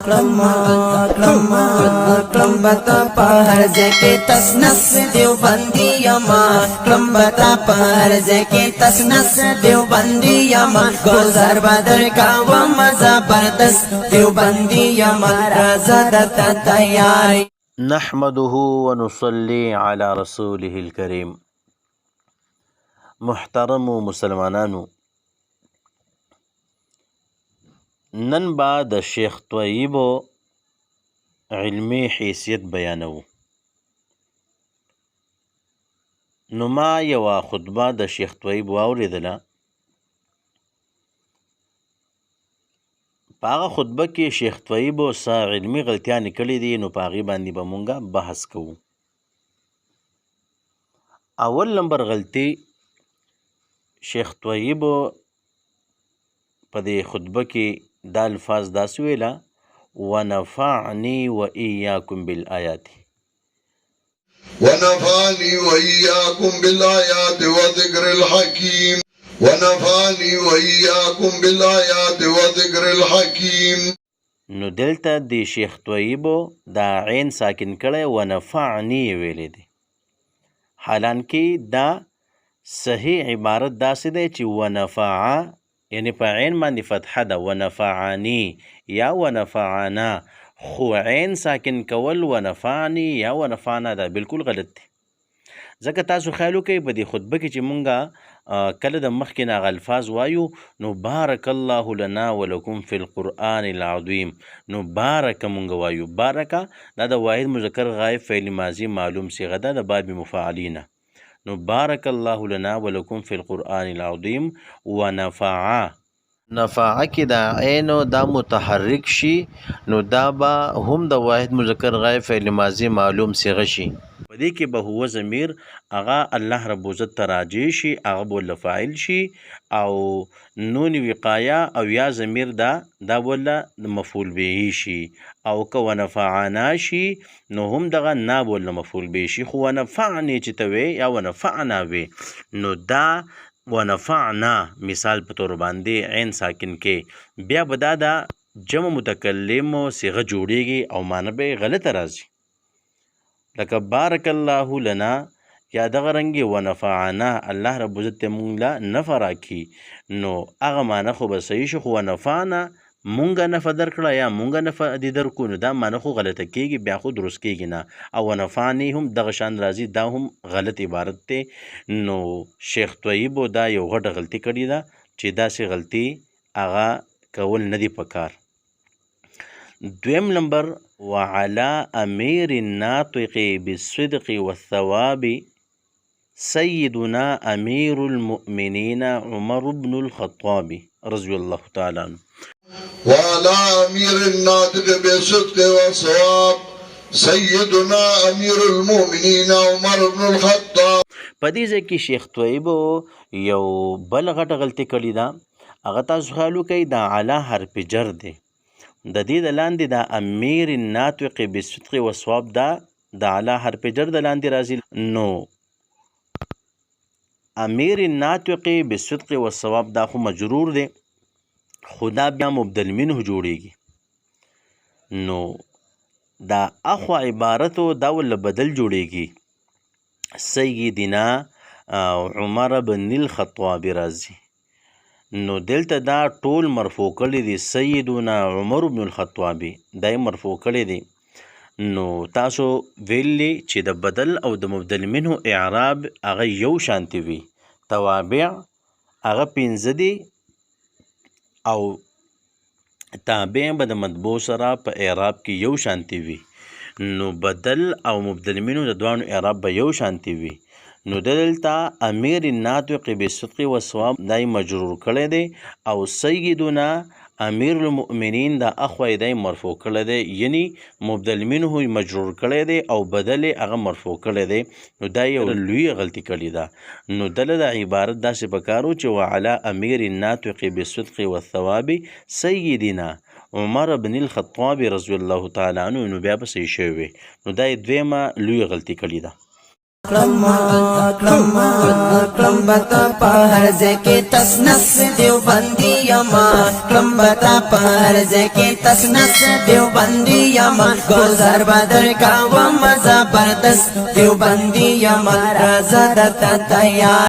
کلم بتا په هر ځای کې تس نس دیوبندي یما کلم بتا په هر ځای کې تس نس دیوبندي یما گزار بدر کاوم زبردست دیوبندي یما رازه درته تیار نحمده ونصلي على رسوله الكريم. محترم مسلمانانو، نن با د شیخ طیب علمی حیثیت بیانو. نو ما یوه خطبه د شیخ طیب واوریدله. په هغه خطبه کې شیخ طیب څه علمي غلطیانې کړې دي، نو په هغې باندې به مونږ بحث کوو. اول نمبر غلطي شیخ طیب په دې خطبه کې دا الفاظ داسې ویله: ونفعني وإياكم بالآيات. ونفعني وإياكم بالآيات وذكر الحكيم. ونفعني وإياكم بالآيات وذكر الحكيم. نو دلته د شیخ طیب دا عین ساکن کړی ونفعني ویلی دی، حالانکه دا صحیح عبارت داسې دی چې ونفعا یعنی په عین باندې فتحه ده، ونفعني یا ونفعنا، خو عین ساکن کول ونفعني یا ونفعنا ده بالکل غلط دی. ځکه تاسو خیال وکئ په دې خطبه کې چې مونږ کله د مخکې نه هغه الفاظ وایو، نو بارک الله لنا ولکم فی القرآن العظیم، نو بارک مونږ وایو. بارکه دا د واحد مذکر غایب فعل ماضي معلوم صیغه ده د باب مفاعلینا. نو بارک الله لنا ولکم فی القرآن العظیم. ونفعا، نفعه کې دا عین دا متحرک شي، نو دا به هم د واحد مذکر غایب فعل ماضي معلوم صیغه شي. په دې کې به هو ضمیر هغه الله رب عزت ته راجع شي، هغه به فاعل شي، او نون وقایه او یا ضمیر دا بوله مفعول به شي، او که ونفعنا شي نو هم دغه نا بوله مفعول به شي. خو ونفعني چې ته وې یا ونفعنا وې، نو دا ونفعنا مثال په طور باندې عین ساکن کې بیا به دا د جمع متکلم صیغه جوړیږي او معنی به غلطه راځي، لکه بارک الله لنا یا دغه رنګې ونفعنا، الله رب عزت ته مونږ له نفع راکړي، نو هغه معنی خو به صحیح شي. خو ونفعنا مونږه نفع درکړه یا مونږه نفع دې درکو، نو دا معنی خو غلطه کېږي، بیا خو درست کېږي نه. او ونفعني هم دغه شان راځي، دا هم غلط عبارت دی. نو شیخ طیب دا یو غټه غلطي کړې ده چې داسې غلطي هغه کول نه دي پکار. دویم نمبر وعلى امیر الناطق بالصدق والثواب سیدنا امیر المؤمنین عمر بن الخطاب رضی الله تعالی عنه. وعلى أمير الناطق بالصدق والصواب سيدنا أمير المؤمنين عمر بن الخطاب. په دې ځای کې شیخ طیب یو بل غټه غلطي کړې ده. هغه تاسو خیال وکئ دا علی حرف جر دی، د دې د لاندې د امیر الناطق بالصدق والصواب دا د علی حرف جر د لاندې راځي. نو امیر الناطق بالصدق والصواب دا خو مجرور دی، خدا بیا مبدل منه جوړیږي. نو دا اخو عبارتو دا ول بدل جوړیږي، سیدنا عمر بن الخطاب راځي. نو دلته دا ټول مرفوع کړي دي، سیدنا عمر بن الخطاب دا مرفوع کړي دي. نو تاسو ویلی چې د بدل او د مبدل منه اعراب هغه یو شانتی وي، توابع هغه 5 دي، او تابع به د مطبوع سره په اعراب کې یو شانتی وي. نو بدل او مبدل منه د دوانو اعراب به یو شانتی وي. نو دلته امیر الناطق بالصدق والصواب دای مجرور کړی دی، او سیدنا امیر المؤمنین دا اخوی دای مرفوع کړی دی، یعنی مبدل منه مجرور کړی دی او بدل هغه مرفوع کړی دی. نو دا یو لوی غلطي کړې ده. نو دله د عبارت داسې پکارو چې وعلى امیر الناطق بالصدق والثواب سیدنا عمر بن الخطاب رضی الله تعالی عنه، نو بیا به صحیح شوی وي. نو دا یې دویمه لوی غلطي کړې ده. کلم بتا پهر زکی تسنس دیوبندی یما کلم بتا پهر زکی تسنس دیوبندی یما گذر بدر کا و مزبردست دیوبندی یما رازا دتا تیار